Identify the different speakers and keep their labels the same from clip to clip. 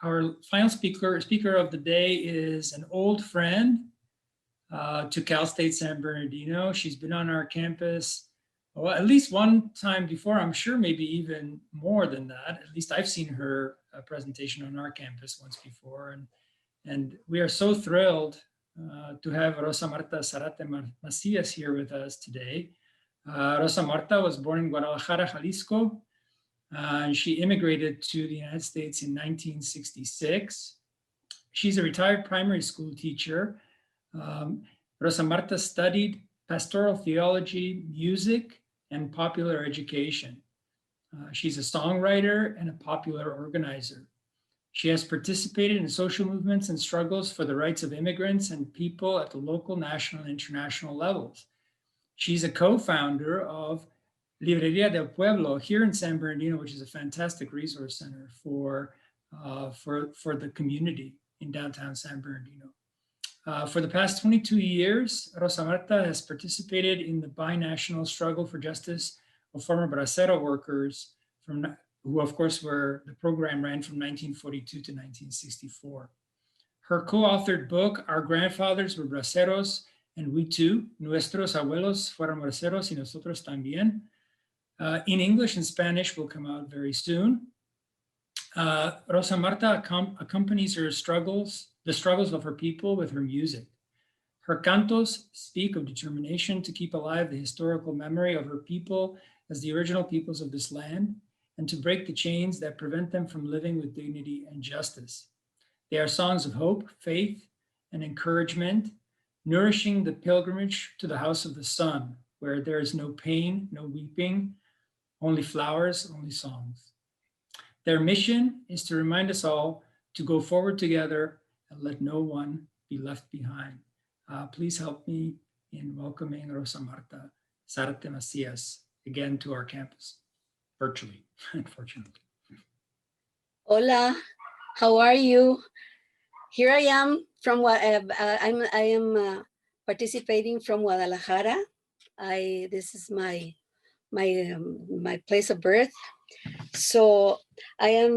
Speaker 1: Our final speaker of the day is an old friend to Cal State San Bernardino. She's been on our campus at least one time before. I'm sure maybe even more than that. At least I've seen her presentation on our campus once before. And we are so thrilled to have Rosa Martha Zárate Macias here with us today. Rosa Marta was born in Guadalajara, Jalisco. And she immigrated to the United States in 1966. She's a retired primary school teacher. Rosa Marta studied pastoral theology, music, and popular education. She's a songwriter and a popular organizer. She has participated in social movements and struggles for the rights of immigrants and people at the local, national, and international levels. She's a co-founder of Librería del Pueblo here in San Bernardino, which is a fantastic resource center for the community in downtown San Bernardino. For the past 22 years, Rosa Marta has participated in the binational struggle for justice of former Bracero workers, who of course the program ran from 1942 to 1964. Her co-authored book, Our Grandfathers Were Braceros, and We Too, Nuestros Abuelos Fueron Braceros y Nosotros También, in English and Spanish, will come out very soon. Rosa Marta accompanies the struggles of her people with her music. Her cantos speak of determination to keep alive the historical memory of her people as the original peoples of this land, and to break the chains that prevent them from living with dignity and justice. They are songs of hope, faith, and encouragement, nourishing the pilgrimage to the house of the sun, where there is no pain, no weeping, only flowers, only songs. Their mission is to remind us all to go forward together and let no one be left behind. Please help me in welcoming Rosa Martha Zárate Macias again to our campus, virtually, unfortunately.
Speaker 2: Hola, how are you? Here I am from what I am participating from Guadalajara. This is my place of birth. So I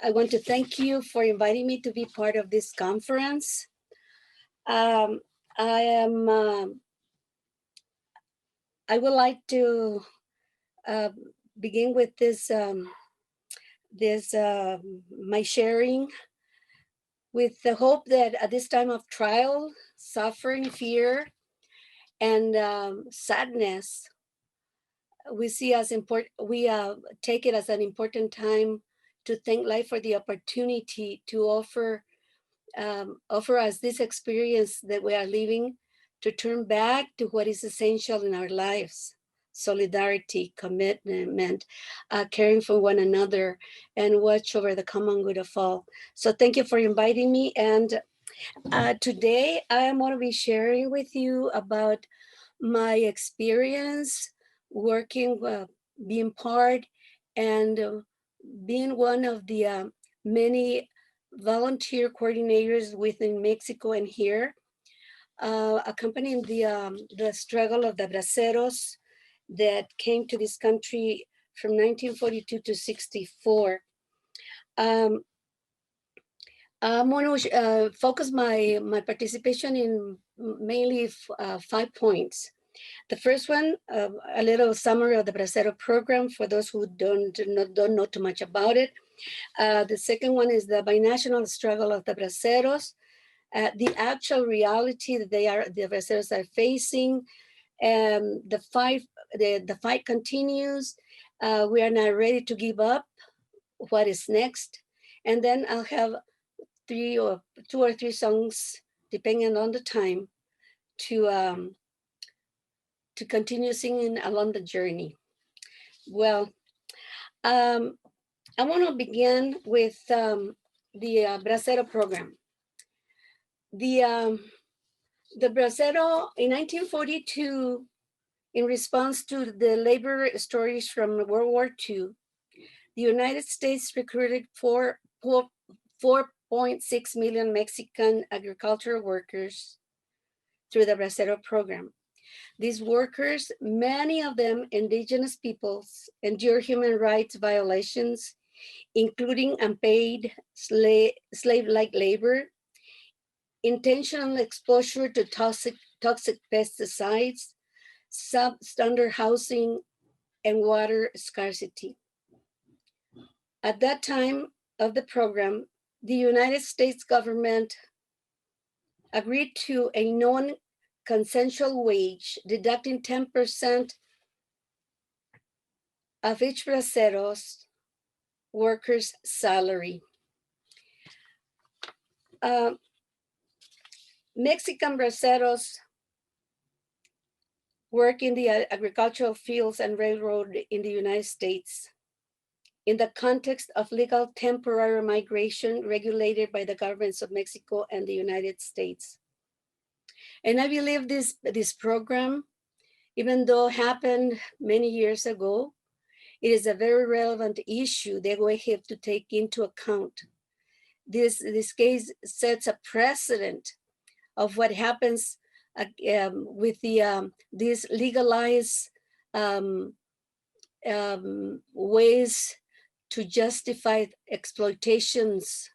Speaker 2: want to thank you for inviting me to be part of this conference. I would like to begin with my sharing, with the hope that at this time of trial, suffering, fear, and sadness, we see as important. We take it as an important time to thank life for the opportunity to offer us this experience that we are living, to turn back to what is essential in our lives: solidarity, commitment, caring for one another, and watch over the common good of all. So thank you for inviting me. And today I am going to be sharing with you about my experience working, being part and being one of the many volunteer coordinators within Mexico and here, accompanying the struggle of the Braceros that came to this country from 1942 to 64. I'm going to focus my participation in mainly 5 points. The first one, a little summary of the Bracero program for those who don't know too much about it. The second one is the binational struggle of the Braceros, the actual reality that the Braceros are facing. The fight continues. We are not ready to give up. What is next? And then I'll have 2 or 3 songs, depending on the time, to continue singing along the journey. Well, I want to begin with the Bracero program. The Bracero in 1942, in response to the labor stories from World War II, the United States recruited 4.6 million Mexican agricultural workers through the Bracero program. These workers, many of them indigenous peoples, endure human rights violations, including unpaid slave-like labor, intentional exposure to toxic pesticides, substandard housing, and water scarcity. At that time of the program, the United States government agreed to a non-consensual wage, deducting 10% of each bracero's worker's salary. Mexican braceros work in the agricultural fields and railroad in the United States in the context of legal temporary migration regulated by the governments of Mexico and the United States. And I believe this program, even though it happened many years ago, it is a very relevant issue that we have to take into account. This case sets a precedent of what happens with these legalized ways to justify exploitations,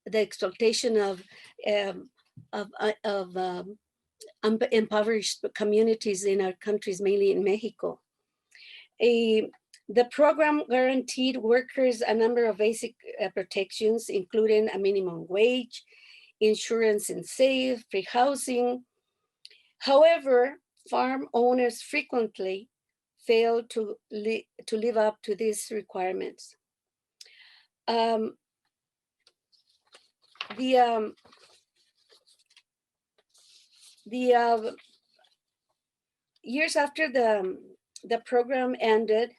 Speaker 2: the exploitation of impoverished communities in our countries, mainly in Mexico. The program guaranteed workers a number of basic protections, including a minimum wage, insurance and safe, free housing. However, farm owners frequently fail to live up to these requirements. Years after the program ended,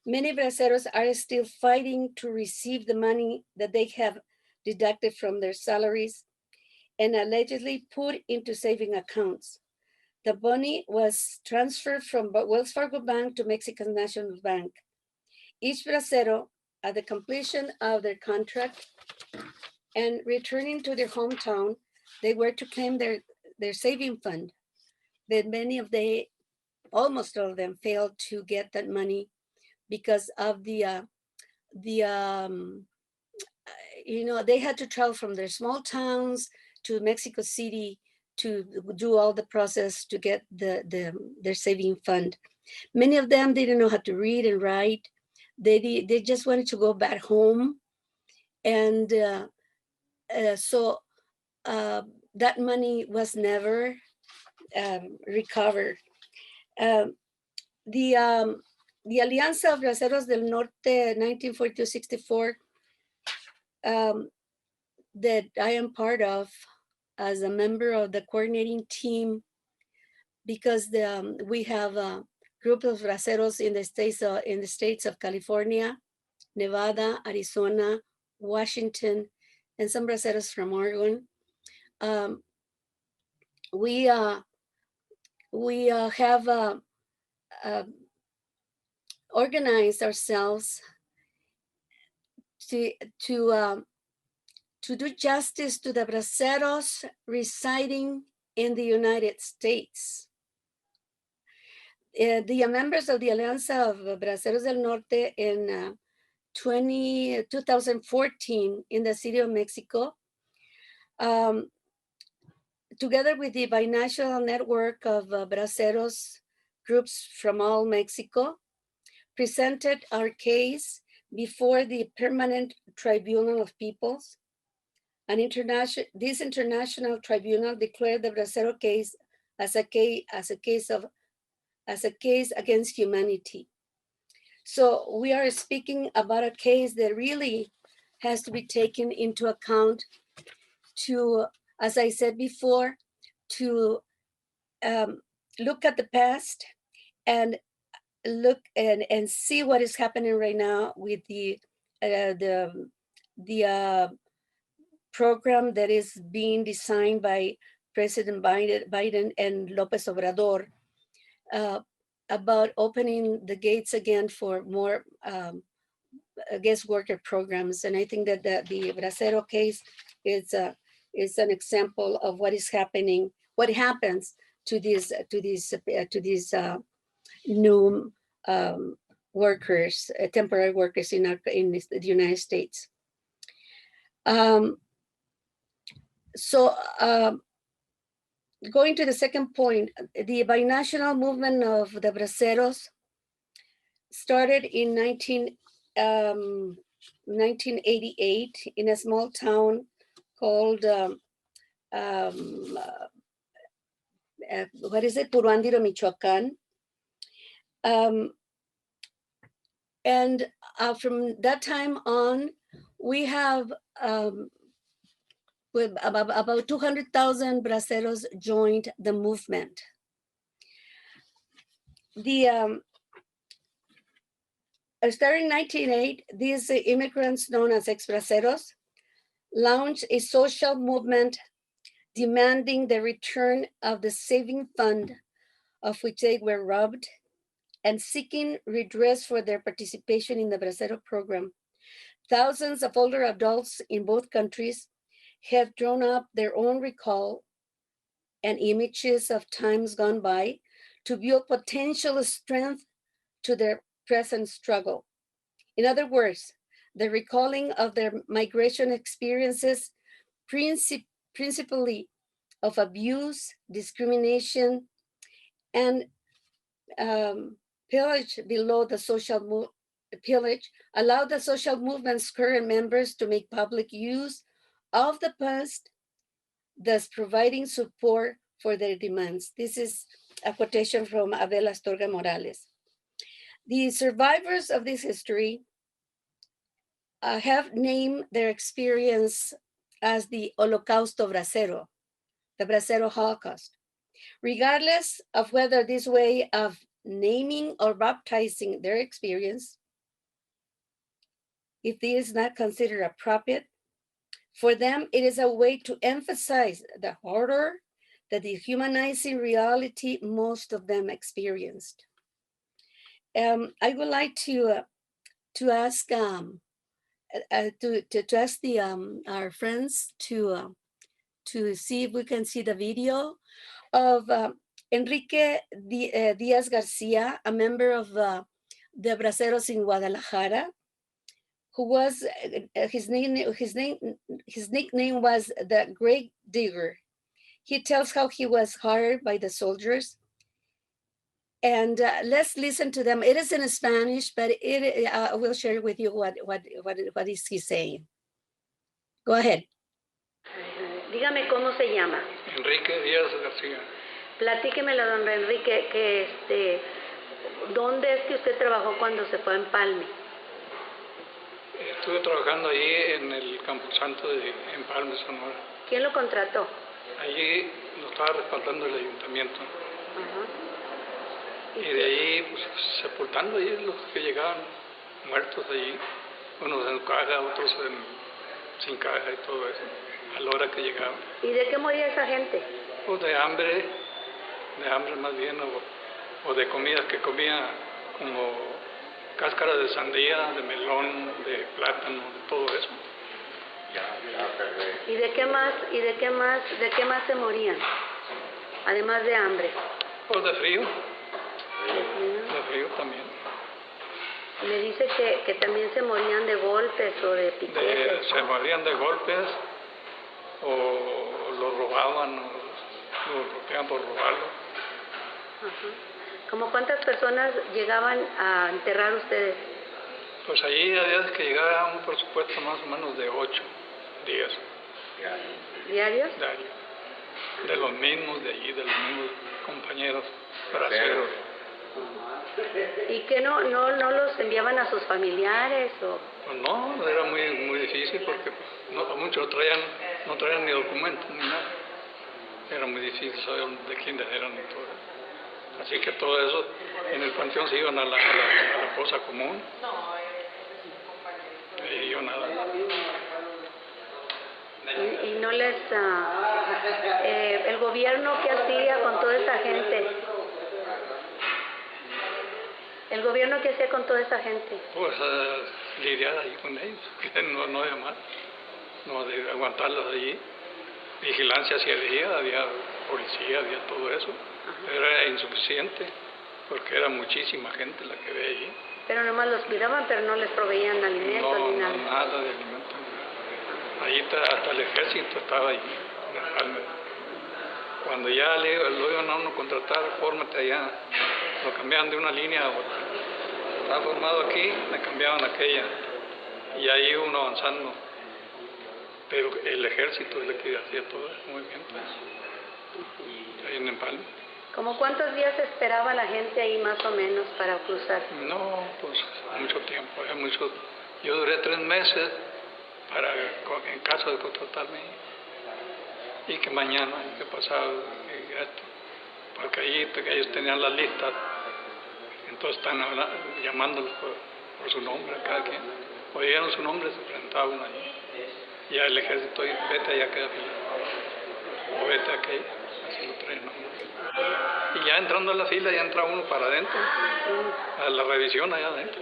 Speaker 2: many braceros are still fighting to receive the money that they have deducted from their salaries and allegedly put into saving accounts. The money was transferred from Wells Fargo Bank to Mexican National Bank. Each bracero, at the completion of their contract and returning to their hometown, they were to claim their saving fund. But almost all of them failed to get that money because of they had to travel from their small towns to Mexico City to do all the process to get their saving fund. Many of them didn't know how to read and write. They just wanted to go back home. And so that money was never recovered. The Alianza of Braceros del Norte 1942-64 that I am part of as a member of the coordinating team, because we have a group of braceros in the states of California, Nevada, Arizona, Washington, and some braceros from Oregon. We have organized ourselves to do justice to the braceros residing in the United States. The members of the Alianza of Braceros del Norte in 2014 in the city of Mexico, together with the binational network of braceros groups from all Mexico, presented our case before the Permanent Tribunal of Peoples. This international tribunal declared the bracero case as a case against humanity. So we are speaking about a case that really has to be taken into account to, as I said before, to look at the past and look and see what is happening right now with the program that is being designed by President Biden and López Obrador about opening the gates again for more guest worker programs. And I think that the Bracero case is an example of what is happening, what happens to these new workers, temporary workers in the United States. Going to the second point, the binational movement of the Braceros started in 1988 in a small town called, what is it? Puruándiro, Michoacán. And from that time on, we have with about 200,000 Braceros joined the movement. Starting in 1908, these immigrants known as ex-Braceros launched a social movement demanding the return of the saving fund of which they were robbed and seeking redress for their participation in the Bracero program. Thousands of older adults in both countries have drawn up their own recall and images of times gone by to build potential strength to their present struggle. In other words, the recalling of their migration experiences, principally of abuse, discrimination, and pillage below the social pillage, allowed the social movement's current members to make public use of the past, thus providing support for their demands. This is a quotation from Abel Astorga Morales. The survivors of this history have named their experience as the Holocausto Bracero, the Bracero Holocaust. Regardless of whether this way of naming or baptizing their experience, if this is not considered appropriate, for them, it is a way to emphasize the horror, the dehumanizing reality most of them experienced. I would like to ask our friends to see if we can see the video of Enrique Diaz Garcia, a member of the Braceros in Guadalajara, who was his nickname was the Grave Digger. He tells how he was hired by the soldiers. And let's listen to them. It is in Spanish, but I will share with you what is he saying. Go ahead.
Speaker 3: Dígame cómo se llama.
Speaker 4: Enrique Diaz García.
Speaker 3: Platíquemelo, don Enrique, que ¿dónde es que usted trabajó cuando se fue a Empalme?
Speaker 4: Estuve trabajando allí en el Camposanto de Empalme, Sonora.
Speaker 3: ¿Quién lo contrató?
Speaker 4: Allí lo estaba respaldando el ayuntamiento. Y de allí, pues, sepultando allí los que llegaban muertos allí. Unos en caja, otros sin caja y todo eso, a la hora que llegaban.
Speaker 3: ¿Y de qué moría esa gente?
Speaker 4: Pues de hambre más bien, o de comidas que comía como cáscara de sandía, de melón, de plátano, de todo eso.
Speaker 3: ¿Y de qué más se morían? Además de hambre.
Speaker 4: Pues de frío.
Speaker 3: De
Speaker 4: frío también.
Speaker 3: Me dice que también se morían de golpes o de piquetes.
Speaker 4: Se morían de golpes o los robaban o los golpeaban por robarlo.
Speaker 3: ¿Cómo cuántas personas llegaban a enterrar ustedes?
Speaker 4: Pues allí había veces que llegaba un presupuesto más o menos de 8 días.
Speaker 3: ¿Diarios?
Speaker 4: Diarios. De los mismos de allí, de los mismos compañeros braceros.
Speaker 3: ¿Y que no los enviaban a sus familiares? O?
Speaker 4: Pues no, era muy difícil porque muchos no traían ni documentos ni nada. Era muy difícil saber de quiénes eran y todo. Así que todo eso en el panteón se iban a la fosa común. Y yo nada.
Speaker 3: Y no les... el gobierno, ¿qué hacía con toda esa gente? ¿El gobierno qué hacía con toda esa gente?
Speaker 4: Pues lidiar ahí con ellos, que no había más. No, de aguantarlos allí. Vigilancia si había policía, había todo eso. Pero era insuficiente, porque era muchísima gente la que ve allí.
Speaker 3: Pero nomás los cuidaban, pero no les proveían alimento
Speaker 4: No,
Speaker 3: ni
Speaker 4: no,
Speaker 3: nada.
Speaker 4: nada de alimento. Ahí hasta el ejército estaba ahí. Cuando ya lo iban a uno contratar, fórmate allá, lo cambiaban de una línea a otra. Estaba formado aquí, me cambiaban a aquella. Y ahí uno avanzando. Pero el ejército es el que hacía todo el movimiento. Ahí en Empalme.
Speaker 3: ¿Cómo cuántos días esperaba la gente ahí más o menos para cruzar?
Speaker 4: No, pues mucho tiempo. Yo duré 3 meses en caso de contratarme. Y que mañana, que pasado, que esto. Porque ahí ellos tenían las listas. Entonces están llamándolos por su nombre a cada quien. Oyeron su nombre, se presentaba uno allí. Y ya el ejército, vete allá, queda fila. O vete aquí, así lo traen. Y ya entrando a la fila, ya entra uno para adentro, a la revisión allá adentro.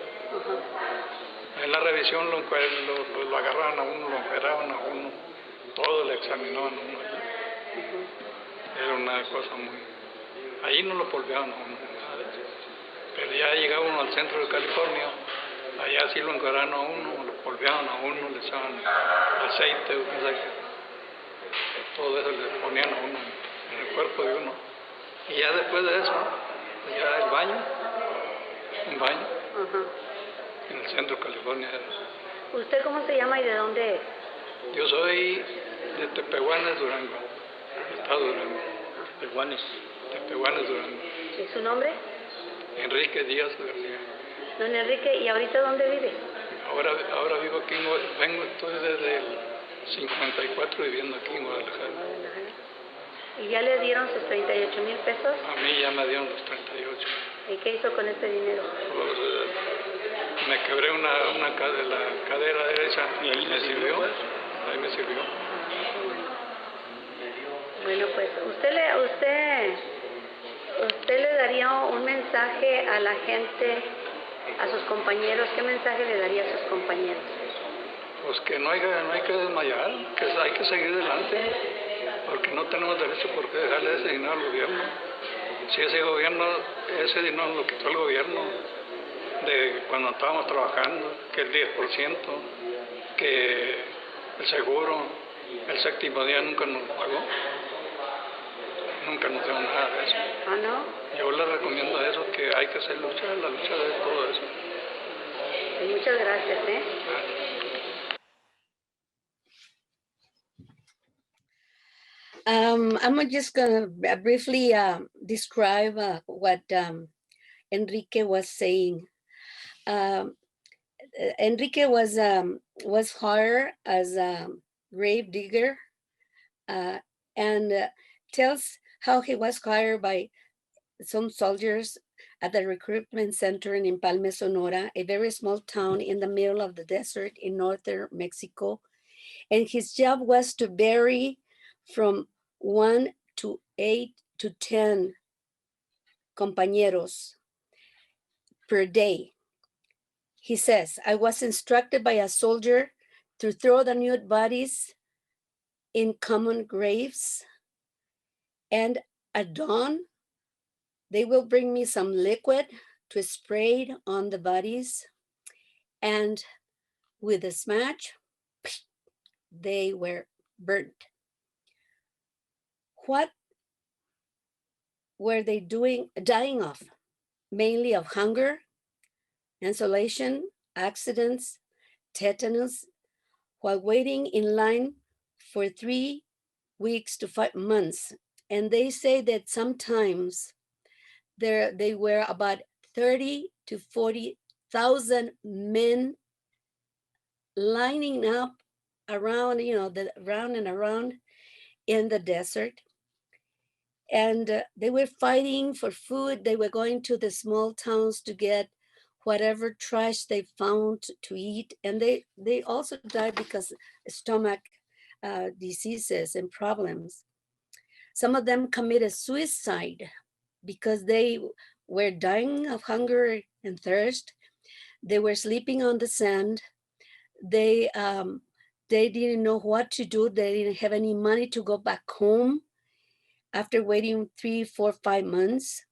Speaker 4: En la revisión lo agarraban a uno, lo operaban a uno, todo le examinaban a uno. Era una cosa muy... Ahí no lo polveaban a uno, nada de eso. Pero ya llegaba uno al centro de California, allá sí lo encuadraban a uno, lo polveaban a uno, le echaban aceite, o sea, todo eso le ponían a uno en el cuerpo de uno. Y ya después de eso, ya el baño, un baño, en el centro de California.
Speaker 3: ¿Usted cómo se llama y de dónde es?
Speaker 4: Yo soy de Tepehuanes, Durango, estado de Durango. Tepehuanes, Durango.
Speaker 3: ¿Y su nombre?
Speaker 4: Enrique Diaz Garcia.
Speaker 3: Don Enrique, ¿y ahorita dónde vive?
Speaker 4: Ahora vivo aquí, estoy desde el 54 viviendo aquí en Guadalajara.
Speaker 3: ¿Y ya le dieron sus 38,000 pesos?
Speaker 4: A mí ya me dieron los 38.
Speaker 3: ¿Y qué hizo con este dinero?
Speaker 4: Pues, me quebré la cadera derecha y ahí me sirvió. Ahí me sirvió.
Speaker 3: Bueno, pues usted le daría un mensaje a la gente, a sus compañeros. ¿Qué mensaje le daría a sus compañeros?
Speaker 4: Pues que no hay que desmayar, que hay que seguir adelante, porque no tenemos derecho por qué dejarle ese dinero al gobierno. Si ese dinero lo quitó el gobierno de cuando estábamos trabajando, que el 10%, que el seguro, el séptimo día nunca nos pagó, nunca nos dio nada de eso.
Speaker 3: ¿Ah, no?
Speaker 4: Yo les recomiendo eso, que hay que hacer la lucha de todo eso.
Speaker 3: Muchas gracias, ¿eh?
Speaker 2: I'm just gonna briefly describe what Enrique was saying. Enrique was hired as a grave digger, and tells how he was hired by some soldiers at the recruitment center in Empalme, Sonora, a very small town in the middle of the desert in northern Mexico. And his job was to bury from 1 to 8 to 10 compañeros per day. He says, I was instructed by a soldier to throw the nude bodies in common graves, and at dawn, they will bring me some liquid to spray on the bodies, and with a smash, they were burnt. What were they dying of? Mainly of hunger, insolation, accidents, tetanus, while waiting in line for 3 weeks to 5 months. And they say that sometimes they were about 30 to 40,000 men lining up around, round and around in the desert. And they were fighting for food. They were going to the small towns to get whatever trash they found to eat. And they also died because stomach diseases and problems. Some of them committed suicide because they were dying of hunger and thirst. They were sleeping on the sand. They didn't know what to do. They didn't have any money to go back home after waiting 3, 4, 5 months.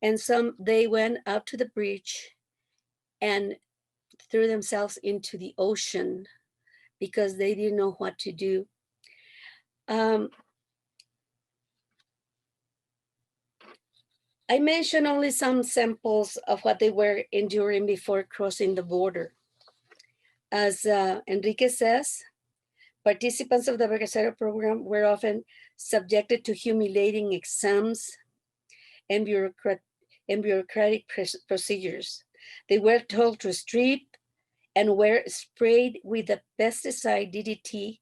Speaker 2: And they went out to the bridge and threw themselves into the ocean because they didn't know what to do. I mentioned only some samples of what they were enduring before crossing the border. As Enrique says, participants of the Bracero program were often subjected to humiliating exams and bureaucratic procedures. They were told to strip and were sprayed with the pesticide DDT.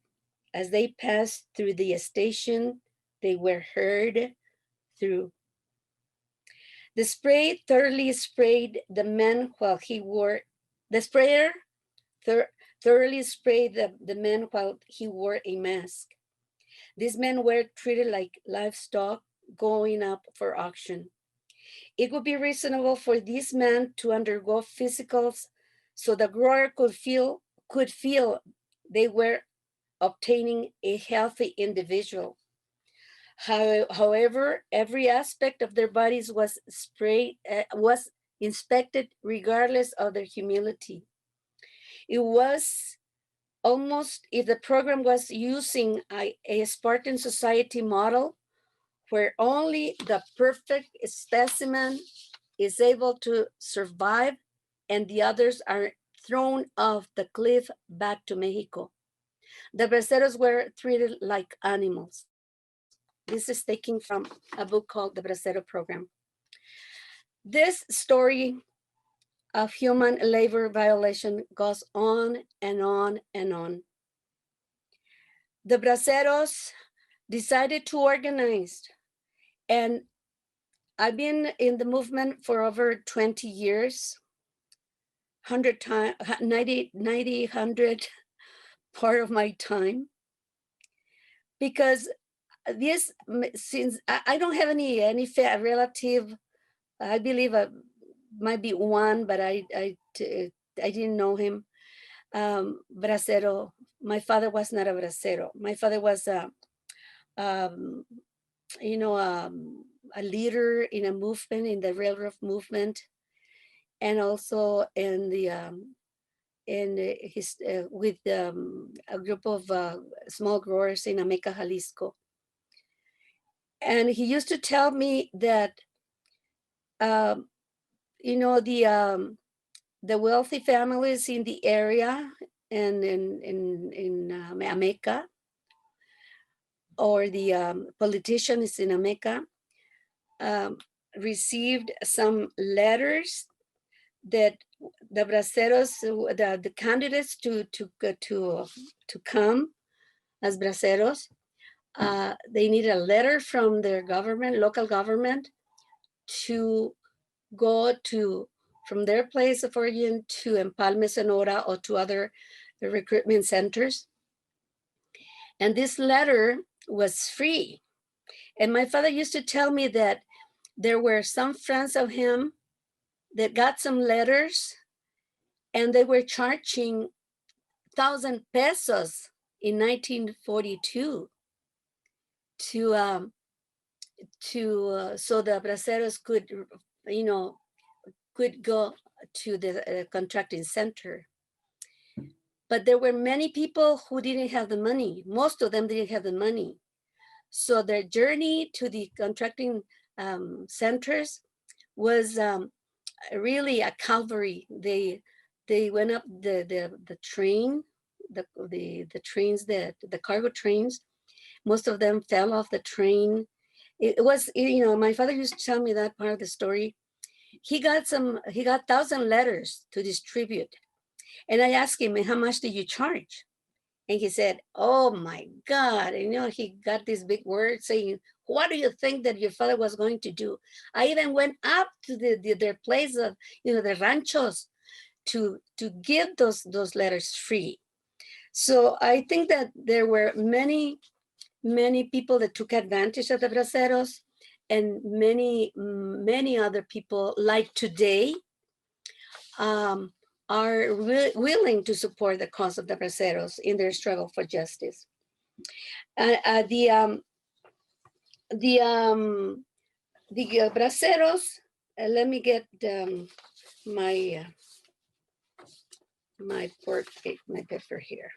Speaker 2: As they passed through the station, they were heard through. The spray thoroughly sprayed the man while he wore, the sprayer thoroughly sprayed the man while he wore a mask. These men were treated like livestock going up for auction. It would be reasonable for these men to undergo physicals so the grower could feel they were obtaining a healthy individual. However, every aspect of their bodies was inspected regardless of their humility. It was almost if the program was using a Spartan society model where only the perfect specimen is able to survive and the others are thrown off the cliff back to Mexico. The Braceros were treated like animals. This is taken from a book called The Bracero Program. This story of human labor violation goes on and on and on. The Braceros decided to organize, and I've been in the movement for over 20 years, 100 part of my time, because this, since I don't have any relative, I believe might be one, but I didn't know him. Bracero. My father was not a bracero. My father was a leader in a movement, in the railroad movement, and also in the with a group of small growers in Ameca, Jalisco. And he used to tell me that, the wealthy families in the area and in Ameca, or the politicians in Ameca, received some letters that the Braceros, the candidates to come as Braceros, they need a letter from their government, local government, to go from their place of origin to Empalme, Sonora, or to other recruitment centers. And this letter was free. And my father used to tell me that there were some friends of him that got some letters, and they were charging 1,000 pesos in 1942 so the Braceros could go to the contracting center. But there were many people who didn't have the money. Most of them didn't have the money. So their journey to the contracting centers was really a calvary. They went up the train, the trains, the cargo trains. Most of them fell off the train. It was, my father used to tell me that part of the story. He got 1,000 letters to distribute. And I asked him, how much did you charge? And he said, oh my God. And, he got this big word saying, what do you think that your father was going to do? I even went up to their place of, the ranchos to give those letters free. So I think that there were many people that took advantage of the Braceros, and many other people like today are willing to support the cause of the Braceros in their struggle for justice. The Braceros, let me get my my paper here.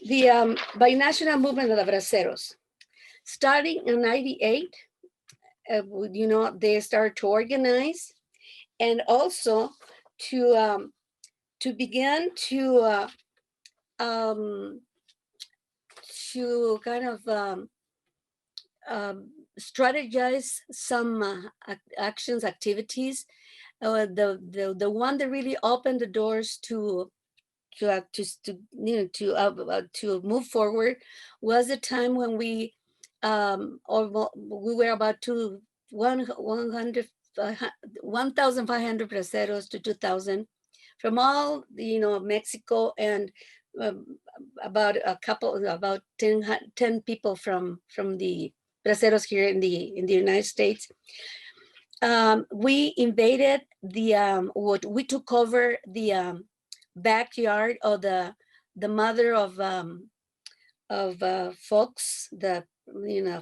Speaker 2: The binational movement of the Braceros. Starting in 98, they started to organize and also to begin to kind of strategize some actions, activities. The one that really opened the doors to move forward was the time when we were about to 1,500 braceros to 2,000 from all Mexico, and about 10 people from the braceros here in the United States. We invaded we took over the backyard of the mother of Fox, the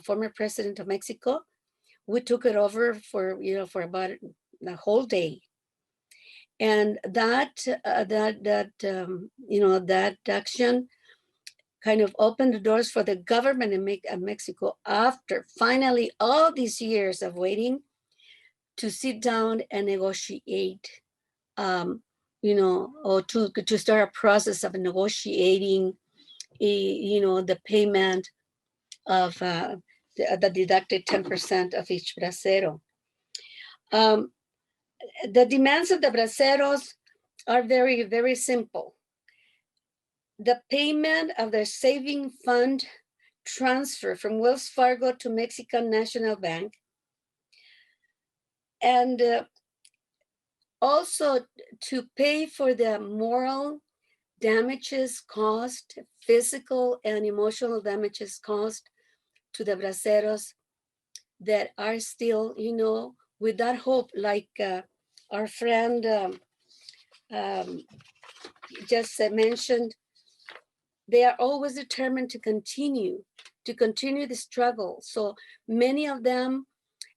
Speaker 2: former president of Mexico. We took it over for about the whole day, and that action kind of opened the doors for the government in Mexico, after finally all these years of waiting, to sit down and negotiate, or to start a process of negotiating, the payment of the deducted 10% of each bracero. The demands of the braceros are very, very simple. The payment of their saving fund transfer from Wells Fargo to Mexican National Bank, and also to pay for the moral damages caused, physical and emotional damages caused to the braceros that are still, with that hope, like our friend just mentioned. They are always determined to continue the struggle. So many of them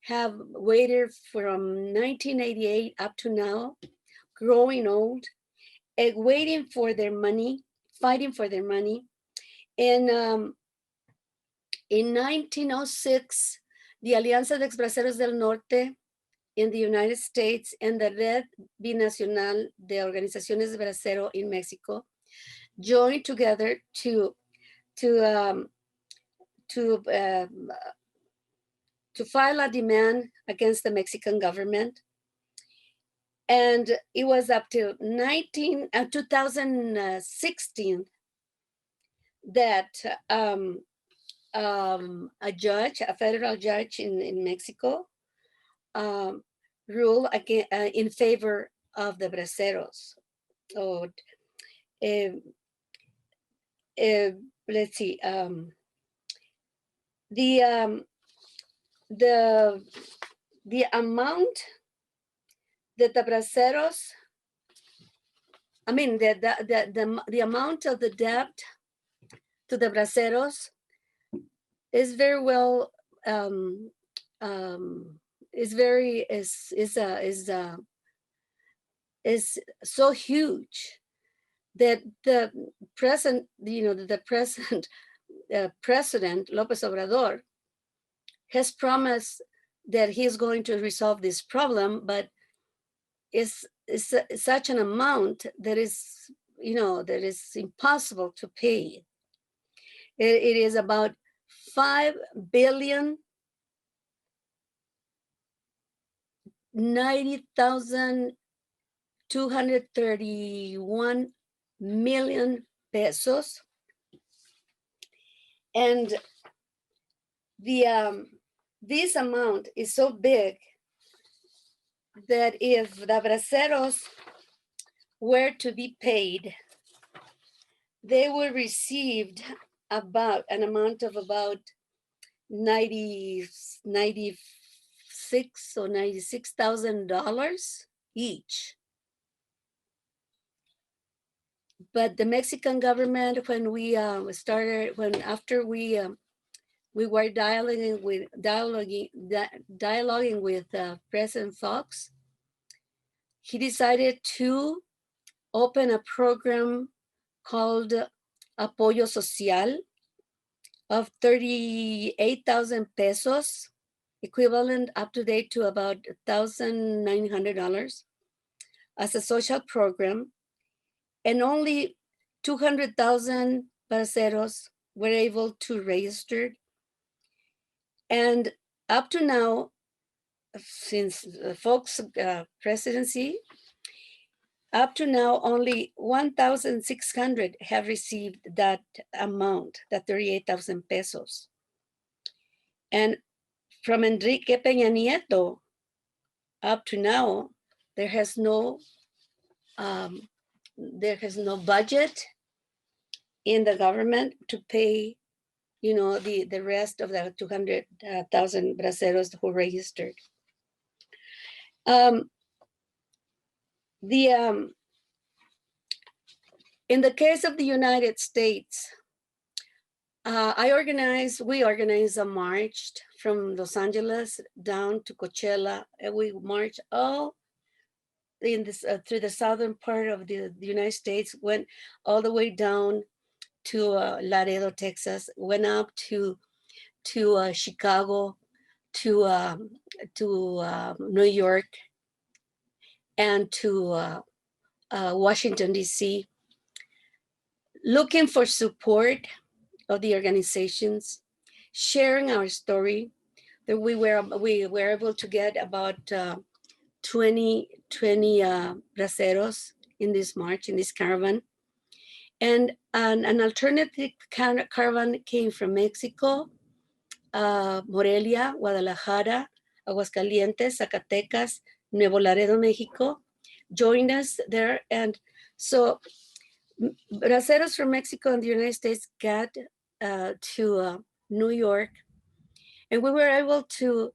Speaker 2: have waited from 1988 up to now, growing old, and waiting for their money, fighting for their money. And in 1906, the Alianza de Ex-Braceros del Norte in the United States and the Red Binacional de Organizaciones de Bracero in Mexico joined together to file a demand against the Mexican government. And it was up to 2016 that a federal judge in Mexico, ruled again in favor of the braceros. So, let's see, the amount that the braceros, the amount of the debt to the braceros is very well, is so huge that the present, President López Obrador has promised that he's going to resolve this problem, but it's such an amount that is, that is impossible to pay. It is about 5,090,231 million pesos. And this amount is so big that if the braceros were to be paid, they will receive about an amount of about $96,000 or $96,000 each. But the Mexican government, when we after we were dialoguing with President Fox, he decided to open a program called Apoyo Social of 38,000 pesos, equivalent up to date to about $1,900 as a social program. And only 200,000 braceros were able to register. And up to now, since Fox's presidency, up to now, only 1,600 have received that amount, that 38,000 pesos. And from Enrique Peña Nieto, up to now, there has no budget in the government to pay, the rest of the 200,000 braceros who registered. In the case of the United States, we organized a march from Los Angeles down to Coachella, and we marched all in this through the southern part of the United States, went all the way down to Laredo, Texas, went up to Chicago, to New York, and to Washington, D.C., looking for support of the organizations, sharing our story. That we were able to get about 20 braceros in this march, in this caravan. And an alternative caravan came from Mexico, Morelia, Guadalajara, Aguascalientes, Zacatecas, Nuevo Laredo, Mexico, joined us there. And so braceros from Mexico and the United States got to New York, and we were able to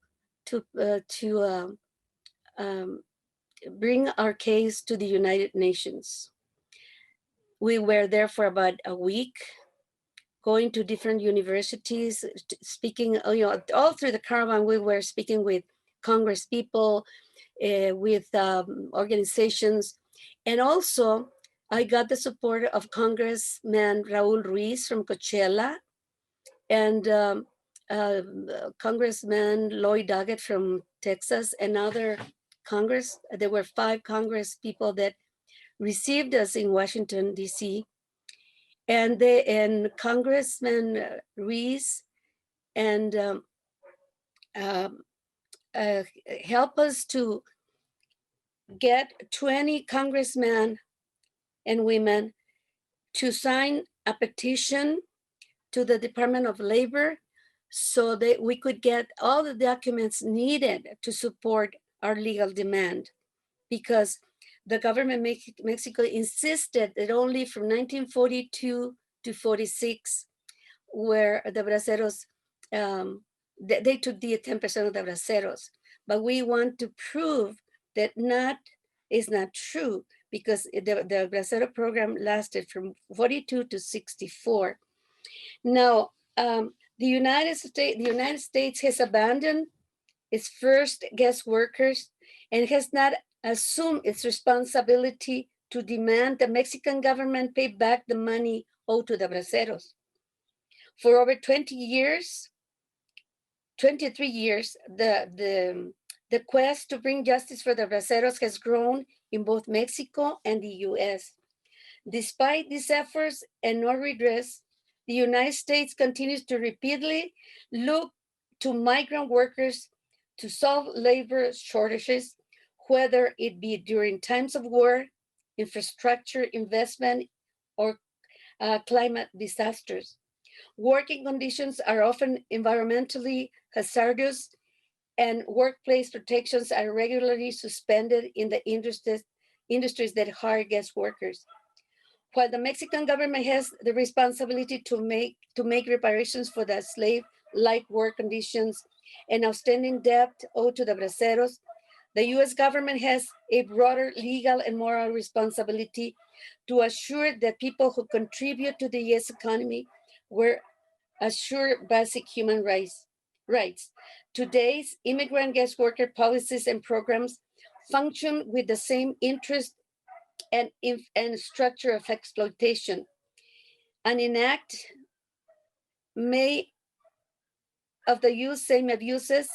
Speaker 2: bring our case to the United Nations. We were there for about a week, going to different universities, speaking, all through the caravan. We were speaking with Congress people, with organizations, and also I got the support of Congressman Raul Ruiz from Coachella, and Congressman Lloyd Doggett from Texas, and other Congress. There were 5 Congress people that received us in Washington, D.C. And Congressman Ruiz and help us to get 20 congressmen and women to sign a petition to the Department of Labor so that we could get all the documents needed to support our legal demand, because the government of Mexico insisted that only from 1942 to 46, where the braceros, they took the 10% of the braceros. But we want to prove that is not true, because the bracero program lasted from 42 to 64. Now, the United States has abandoned its first guest workers and has not assumed its responsibility to demand the Mexican government pay back the money owed to the braceros. For over 23 years, the quest to bring justice for the braceros has grown in both Mexico and the US. Despite these efforts and no redress, the United States continues to repeatedly look to migrant workers to solve labor shortages, whether it be during times of war, infrastructure investment, or climate disasters. Working conditions are often environmentally hazardous, and workplace protections are regularly suspended in the industries that hire guest workers. While the Mexican government has the responsibility to make reparations for the slave-like work conditions and outstanding debt owed to the braceros, the US government has a broader legal and moral responsibility to assure that people who contribute to the US economy were assured basic human rights. Today's immigrant guest worker policies and programs function with the same interest and structure of exploitation, and enact may of the same abuses,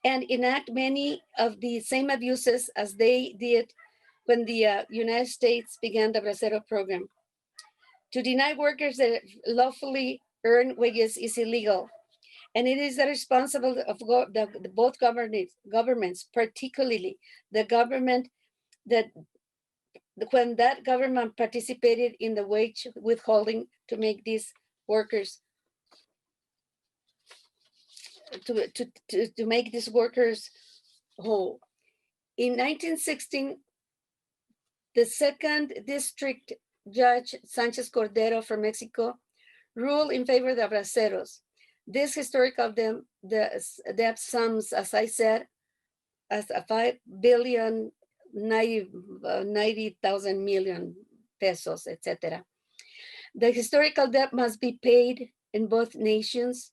Speaker 2: and enact many of the same abuses as they did when the United States began the Bracero program. To deny workers that lawfully earn wages is illegal, and it is the responsibility of both governments, particularly the government that when that government participated in the wage withholding to make these workers to make these workers whole. In 1916, the second district judge Sanchez Cordero from Mexico ruled in favor of the Braceros. This historical debt sums, as I said, as a 5,090,000 million pesos, etc. The historical debt must be paid in both nations,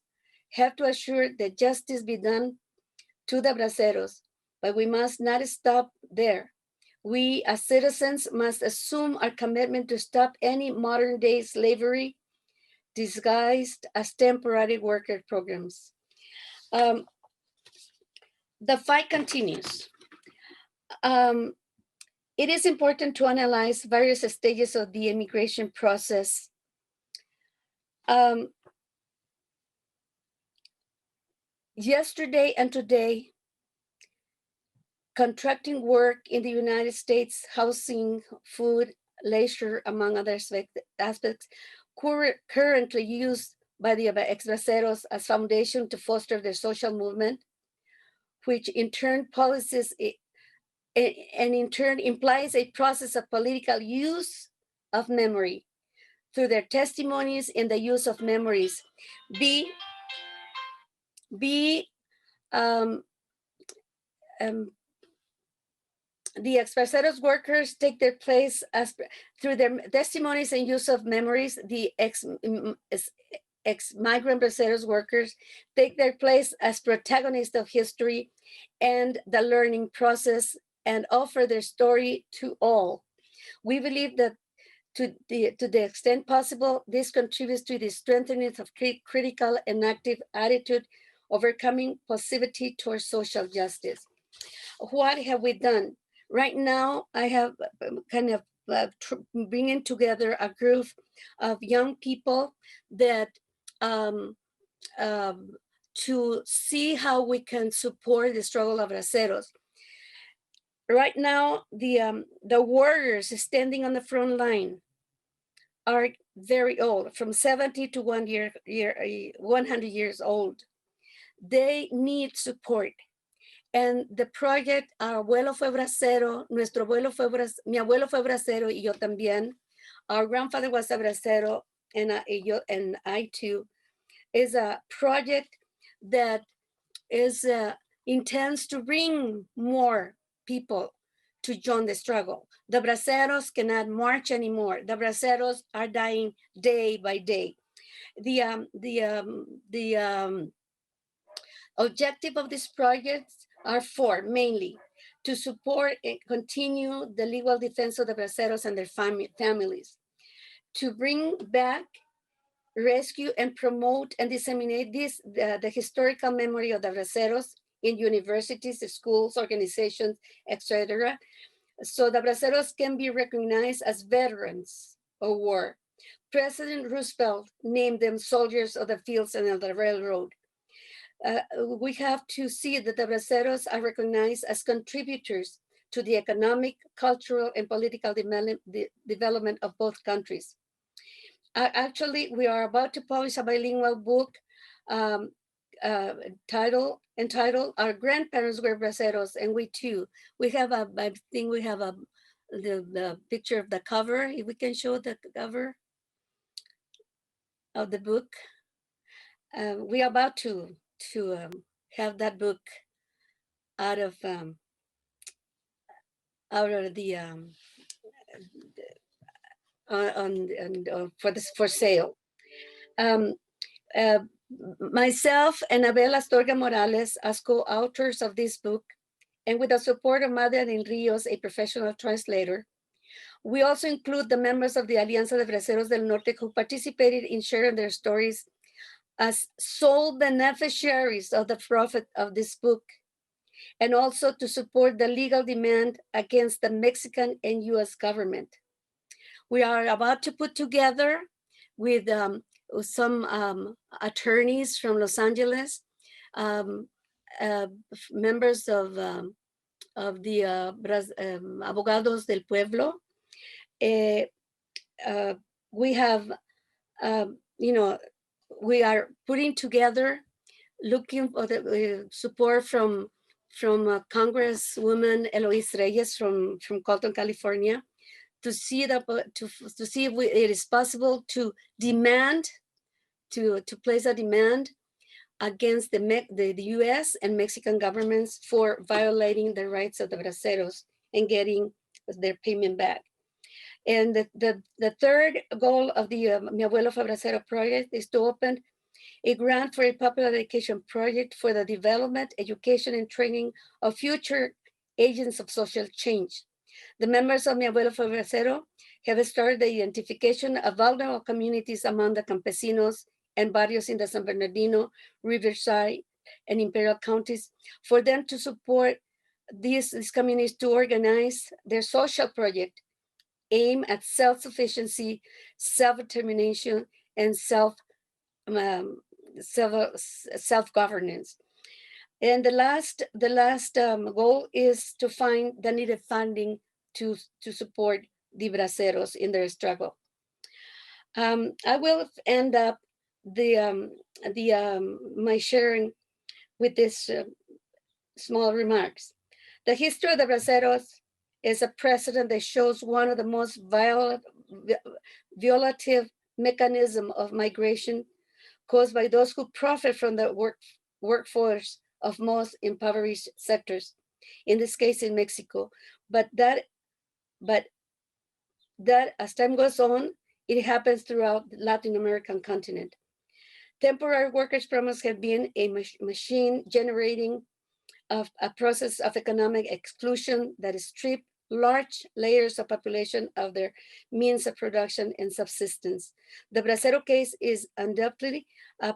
Speaker 2: have to assure that justice be done to the Braceros, but we must not stop there. We as citizens must assume our commitment to stop any modern day slavery disguised as temporary worker programs. The fight continues. It is important to analyze various stages of the immigration process. Yesterday and today, contracting work in the United States, housing, food, leisure, among other aspects, currently used by the ex-braceros as foundation to foster their social movement, which in turn policies and in turn implies a process of political use of memory through their testimonies in the use of memories. The ex-braceros workers take their place as through their testimonies and use of memories. The ex-migrant braceros workers take their place as protagonists of history and the learning process and offer their story to all. We believe that to the extent possible, this contributes to the strengthening of critical and active attitude, overcoming passivity towards social justice. What have we done? Right now, I have kind of bringing together a group of young people that to see how we can support the struggle of braceros. Right now, the warriors standing on the front line are very old, from 70 to 100 years old. They need support. And the project, Our Abuelo Fue Bracero, mi abuelo fue bracero y yo también, Our Grandfather Was a Bracero, and I too, is a project that is intends to bring more people to join the struggle. The braceros cannot march anymore. The braceros are dying day by day. The objective of this project are four, mainly to support and continue the legal defense of the braceros and their families, to bring back, rescue, and promote and disseminate the historical memory of the braceros in universities, schools, organizations, etc. So the braceros can be recognized as veterans of war. President Roosevelt named them soldiers of the fields and of the railroad. We have to see that the braceros are recognized as contributors to the economic, cultural, and political development of both countries. Actually, we are about to publish a bilingual book entitled Our Grandparents Were Braceros, and we too. We have I think we have the picture of the cover. If we can show the cover of the book. We are about to have that book out of the for sale. Myself and Abel Astorga Morales, as co-authors of this book, and with the support of Madre del Ríos, a professional translator. We also include the members of the Alianza de Braceros del Norte who participated in sharing their stories as sole beneficiaries of the profit of this book, and also to support the legal demand against the Mexican and US government. We are about to put together with some attorneys from Los Angeles, members of the Abogados del Pueblo. We have, we are putting together, looking for the support from Congresswoman Eloise Reyes from Colton, California, to see that to see if it is possible to demand, to place a demand against the U.S. and Mexican governments for violating the rights of the Braceros and getting their payment back. And the third goal of the Mi Abuelo Fue Bracero project is to open a grant for a popular education project for the development, education, and training of future agents of social change. The members of Mi Abuelo Fue Bracero have started the identification of vulnerable communities among the campesinos and barrios in the San Bernardino, Riverside, and Imperial counties for them to support these communities to organize their social project aimed at self-sufficiency, self-determination, and self-governance. And the last goal is to find the needed funding to support the Braceros in their struggle. I will end up my sharing with this small remarks. The history of the Braceros is a precedent that shows one of the most violative mechanism of migration caused by those who profit from the workforce of most impoverished sectors, in this case in Mexico. But that as time goes on, it happens throughout the Latin American continent. Temporary workers' programs have been a machine generating a process of economic exclusion that strips large layers of population of their means of production and subsistence. The Bracero case is undoubtedly a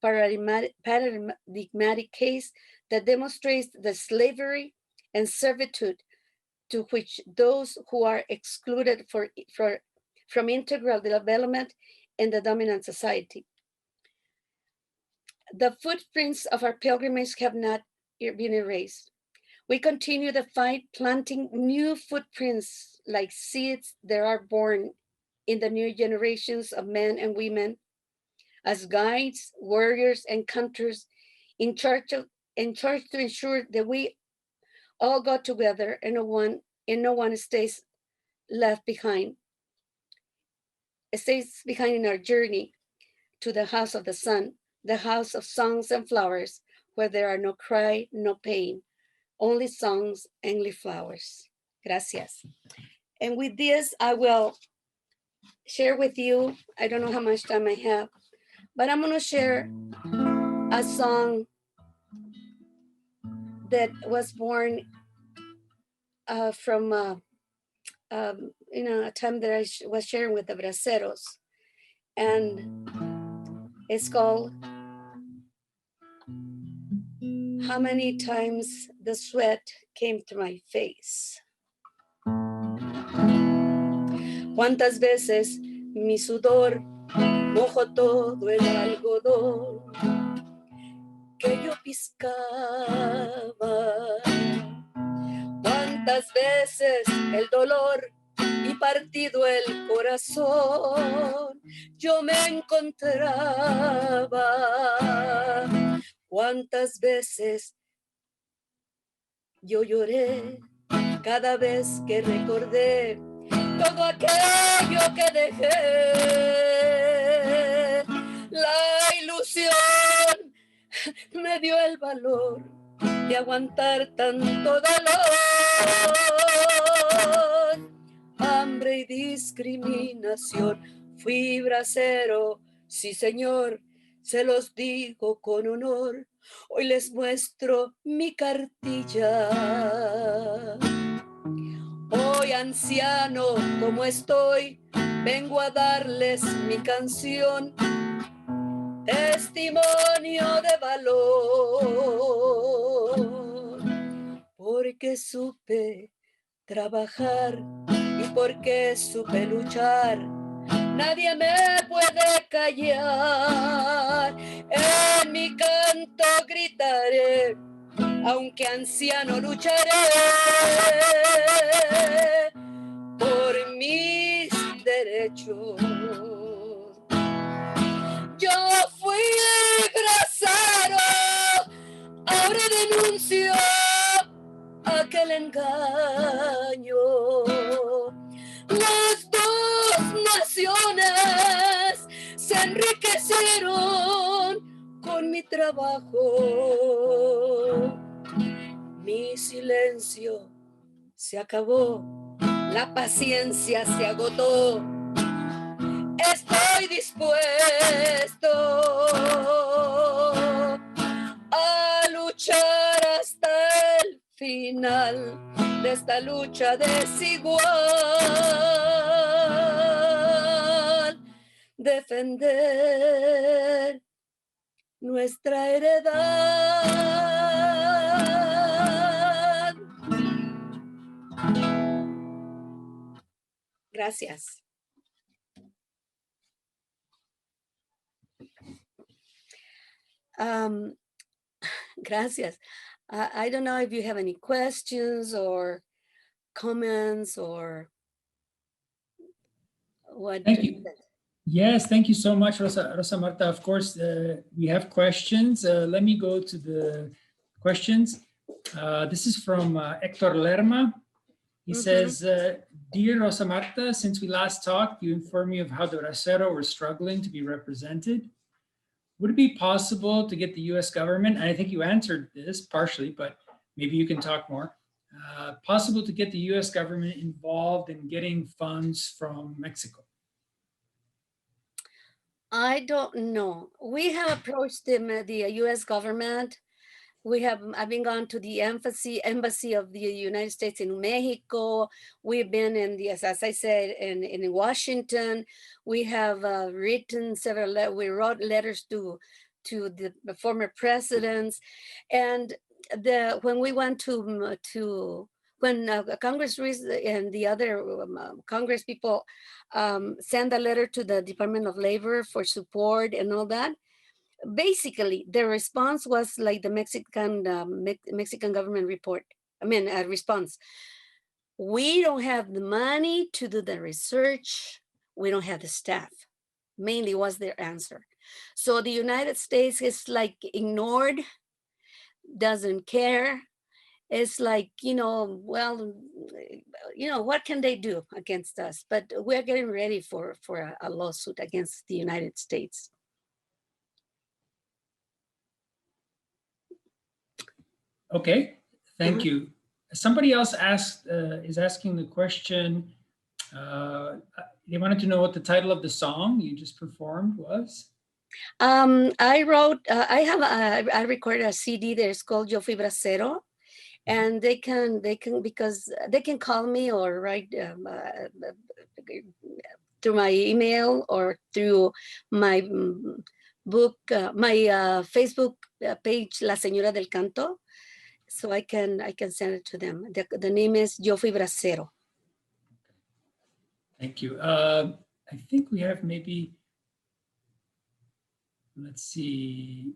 Speaker 2: paradigmatic case that demonstrates the slavery and servitude to which those who are excluded from integral development in the dominant society. The footprints of our pilgrimage have not been erased. We continue the fight, planting new footprints like seeds that are born in the new generations of men and women as guides, warriors, and counters in charge to ensure that we all go together and no one stays left behind. It stays behind in our journey to the house of the sun, the house of songs and flowers, where there are no cry, no pain, only songs, only flowers. Gracias. And with this, I will share with you, I don't know how much time I have, but I'm gonna share a song that was born from a time that I was sharing with the Braceros. And it's called How Many Times the Sweat Came to My Face. Cuántas veces mi sudor mojó todo el algodón que yo piscaba. Cuántas veces el dolor y partido el corazón yo me encontraba. Cuántas veces yo lloré cada vez que recordé todo aquello que dejé. La ilusión me dio el valor de aguantar tanto dolor, hambre y discriminación. Fui bracero, sí señor, se los digo con honor, Hoy les muestro mi cartilla. Hoy, anciano, como estoy, vengo a darles mi canción, testimonio de valor, porque supe trabajar y porque supe luchar. Nadie me puede callar, en mi canto gritaré, aunque anciano lucharé por mis derechos. Yo fui Bracero, ahora denuncio aquel engaño. Las dos naciones se enriquecieron con mi trabajo. Mi silencio se acabó, la paciencia se agotó. Estoy dispuesto a luchar hasta el final de esta lucha desigual, defender nuestra heredad. Gracias. Gracias. I don't know if you have any questions or comments or what.
Speaker 1: Thank you. Yes, thank you so much, Rosa Marta. Of course, we have questions. Let me go to the questions. This is from Hector Lerma. He says, Dear Rosa Marta, since we last talked, you informed me of how the Bracero were struggling to be represented. Would it be possible to get the US government, and I think you answered this partially, but maybe you can talk more, possible to get the US government involved in getting funds from Mexico?
Speaker 2: I don't know. We have approached the US government. I've been gone to the embassy of the United States in Mexico. We've been in the, as I said, in Washington. We have written we wrote letters to the former presidents. And when we went when Congress and the other Congress people sent a letter to the Department of Labor for support and all that, basically the response was like the Mexican government response. We don't have the money to do the research. We don't have the staff. Mainly was their answer. So the United States is like ignored, doesn't care. It's like, what can they do against us? But we're getting ready for a lawsuit against the United States.
Speaker 1: Okay, thank you. Somebody else is asking the question. They wanted to know what the title of the song you just performed was.
Speaker 2: I recorded a CD there. It's called Yo Fui Bracero, and they can because they can call me or write through my email or through my book, my Facebook page, La Señora del Canto. So I can send it to them. The name is Yo Fui Bracero.
Speaker 1: Thank you. I think we have maybe, let's see.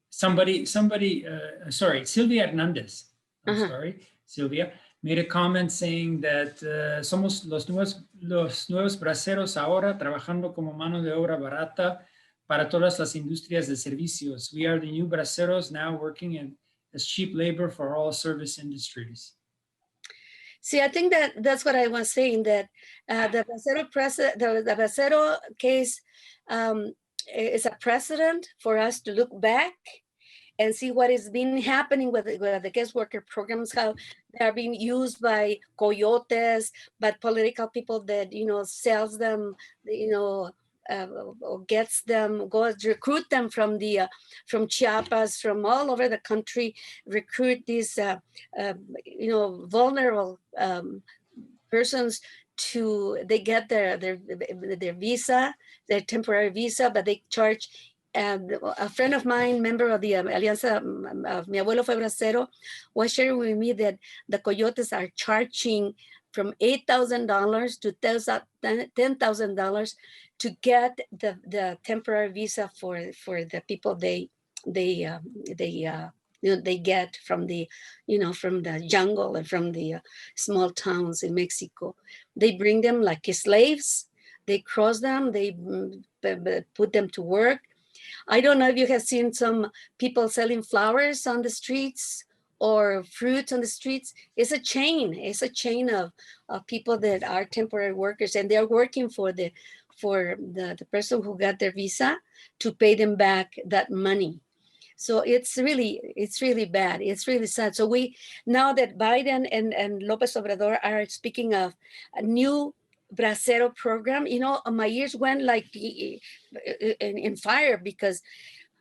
Speaker 1: Somebody, sorry, Sylvia Hernandez. I'm sorry, Sylvia made a comment saying that somos los nuevos braceros ahora trabajando como mano de obra barata para todas las industrias de servicios. We are the new braceros now working as cheap labor for all service industries.
Speaker 2: See, I think that's what I was saying, that the Bracero case is a precedent for us to look back and see what has been happening with the guest worker programs, how they are being used by coyotes, by political people that, sells them, gets them, goes recruit them from Chiapas, from all over the country, recruit these vulnerable persons they get their visa, their temporary visa, but they charge. A friend of mine, member of the Alianza of Mi Abuelo Fue Bracero, was sharing with me that the coyotes are charging from $8,000 to $10,000 to get the temporary visa for the people they get from the jungle and from the small towns in Mexico. They bring them like slaves. They cross them. They put them to work. I don't know if you have seen some people selling flowers on the streets or fruits on the streets. It's a chain. It's a chain of people that are temporary workers, and they're working for the person who got their visa to pay them back that money. So it's really bad. It's really sad. So now that Biden and Lopez Obrador are speaking of a new Bracero program, my ears went like in fire, because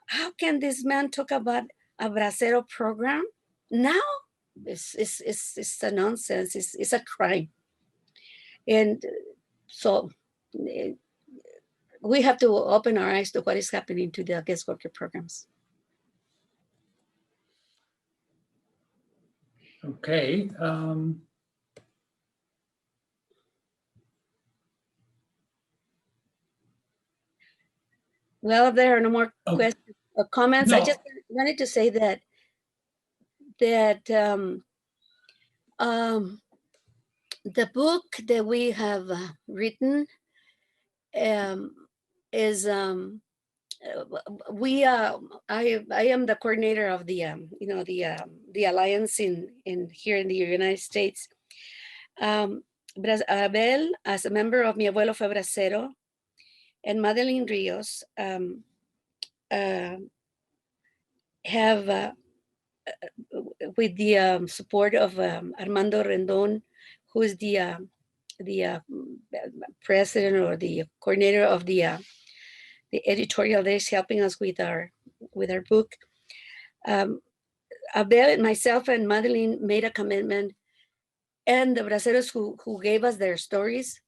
Speaker 2: how can this man talk about a Bracero program now? It's a nonsense. It's a crime. And so we have to open our eyes to what is happening to the guest worker programs.
Speaker 1: Okay.
Speaker 2: Well, if there are no more questions or comments,
Speaker 1: No.
Speaker 2: I just wanted to say that the book that we have written is I am the coordinator of the alliance in here in the United States. Abel, as a member of Mi Abuelo Fue Bracero, and Madeline Rios have, with the support of Armando Rendon, who is the president or the coordinator of the editorial that is helping us with our book. Abel, myself, and Madeline made a commitment, and the Braceros who gave us their stories.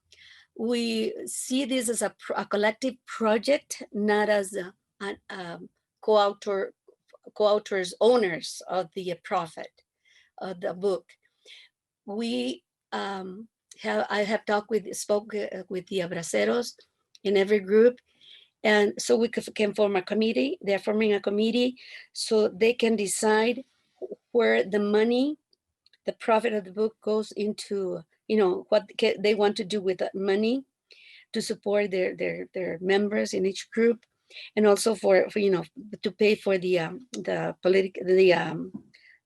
Speaker 2: We see this as a collective project, not as co-authors, owners of the profit of the book. I have spoke with the Braceros in every group, and so we can form a committee. They're forming a committee so they can decide where the money, the profit of the book goes into, what they want to do with that money to support their members in each group, and also for to pay for the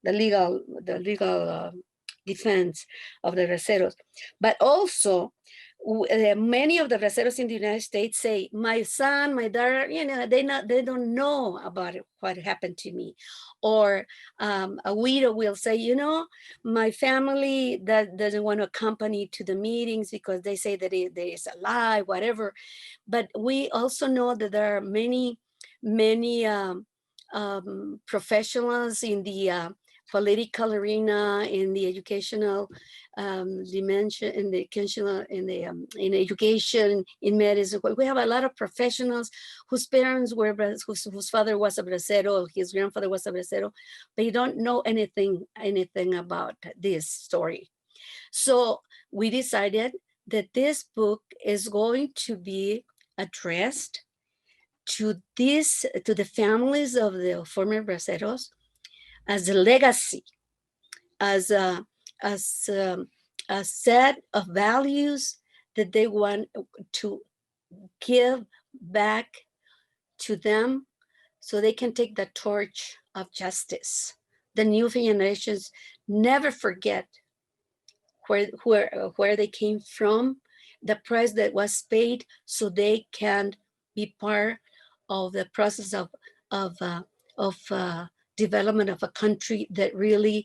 Speaker 2: legal defense of the Braceros. But also many of the Braceros in the United States say, my son, my daughter, they don't know about what happened to me. Or a widow will say, my family that doesn't want to accompany to the meetings because they say that there is a lie, whatever. But we also know that there are many professionals in the political arena, in the educational dimension, in education, in medicine. We have a lot of professionals whose parents were, whose father was a Bracero, his grandfather was a Bracero, but you don't know anything about this story. So we decided that this book is going to be addressed to the families of the former Braceros as a legacy, as a set of values that they want to give back to them so they can take the torch of justice. The new generations never forget where they came from, the price that was paid, so they can be part of the process of development of a country that really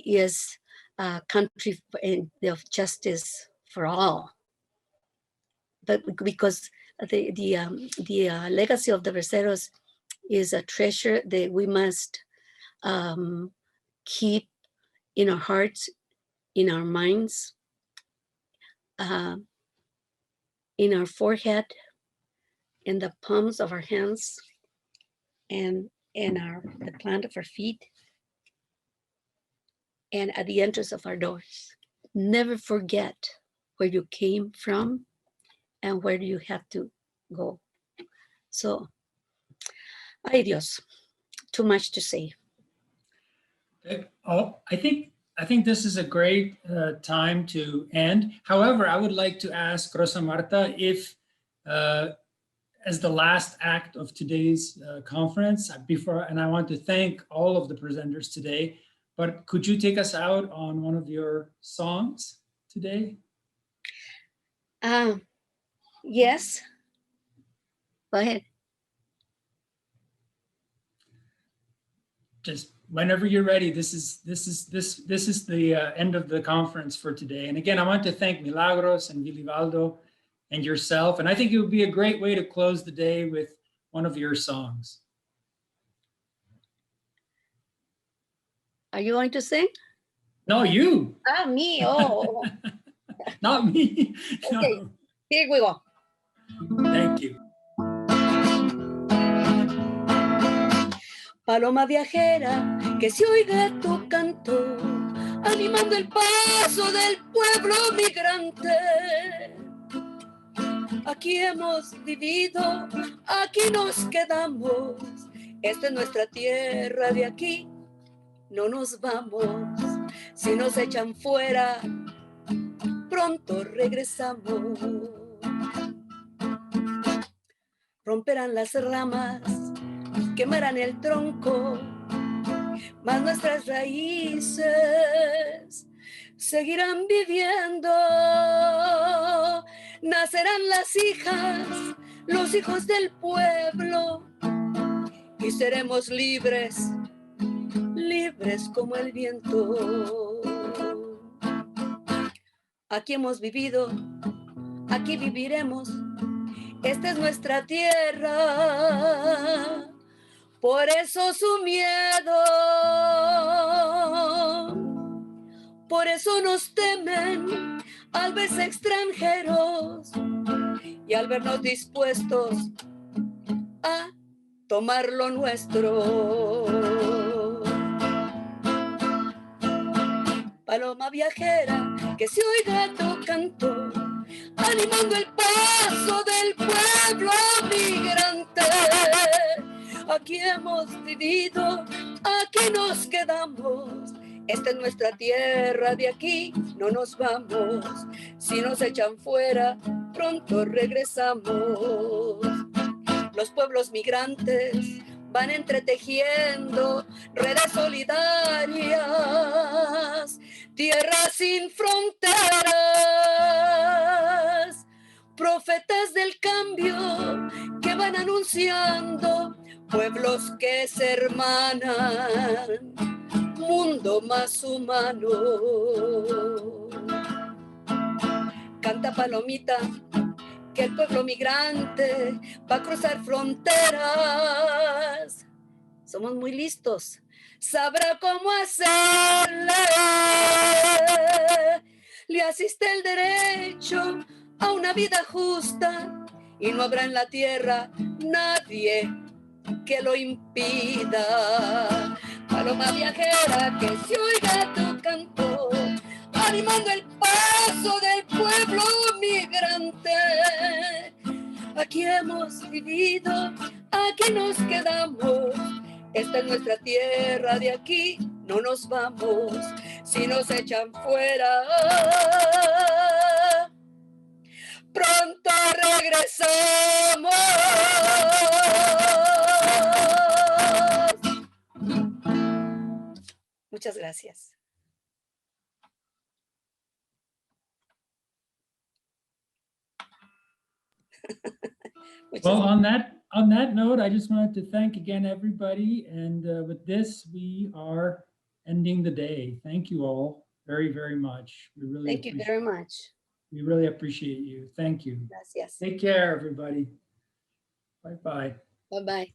Speaker 2: is a country of justice for all. but because the legacy of the Braceros is a treasure that we must keep in our hearts, in our minds, in our forehead, in the palms of our hands, and in the plant of our feet, and at the entrance of our doors. Never forget where you came from and where you have to go. So, ay Dios, too much to say.
Speaker 1: Oh, I think this is a great time to end. However, I would like to ask Rosa Martha if, as the last act of today's conference, and I want to thank all of the presenters today, but could you take us out on one of your songs today?
Speaker 2: Yes. Go ahead.
Speaker 1: Just whenever you're ready. This is the end of the conference for today. And again, I want to thank Milagros and Vilivaldo and yourself. And I think it would be a great way to close the day with one of your songs.
Speaker 2: Are you going to sing?
Speaker 1: No, you.
Speaker 2: Ah, me. Oh.
Speaker 1: Not me.
Speaker 2: Okay.
Speaker 1: No.
Speaker 2: Here we go.
Speaker 1: Thank you.
Speaker 2: Paloma viajera, que se oiga tu canto, animando el paso del pueblo migrante. Aquí hemos vivido, aquí nos quedamos. Esta es nuestra tierra, de aquí no nos vamos. Si nos echan fuera, pronto regresamos. Romperán las ramas, quemarán el tronco, mas nuestras raíces seguirán viviendo. Nacerán las hijas, los hijos del pueblo, y seremos libres, libres como el viento. Aquí hemos vivido, aquí viviremos. Esta es nuestra tierra, por eso su miedo, por eso nos temen al verse extranjeros y al vernos dispuestos a tomar lo nuestro. Paloma viajera, que se oiga tu canto, animando el paso del pueblo migrante. Aquí hemos vivido, aquí nos quedamos. Esta es nuestra tierra, de aquí no nos vamos. Si nos echan fuera, pronto regresamos. Los pueblos migrantes van entretejiendo redes solidarias, tierras sin fronteras, profetas del cambio que van anunciando pueblos que se hermanan, mundo más humano. Canta palomita, que el pueblo migrante va a cruzar fronteras. Somos muy listos, sabrá cómo hacerle. Le asiste el derecho a una vida justa y no habrá en la tierra nadie que lo impida. Paloma viajera, que se oiga tu canto, animando el paso del pueblo migrante. Aquí hemos vivido, aquí nos quedamos. Esta es nuestra tierra, de aquí no nos vamos. Si nos echan fuera, pronto regresamos. Muchas gracias.
Speaker 1: Well, on that note, I just wanted to thank again everybody, and with this we are ending the day. Thank you all very, very much. We really
Speaker 2: Thank you very much.
Speaker 1: We really appreciate you. Thank you.
Speaker 2: Gracias.
Speaker 1: Take care, everybody. Bye-bye.
Speaker 2: Bye-bye.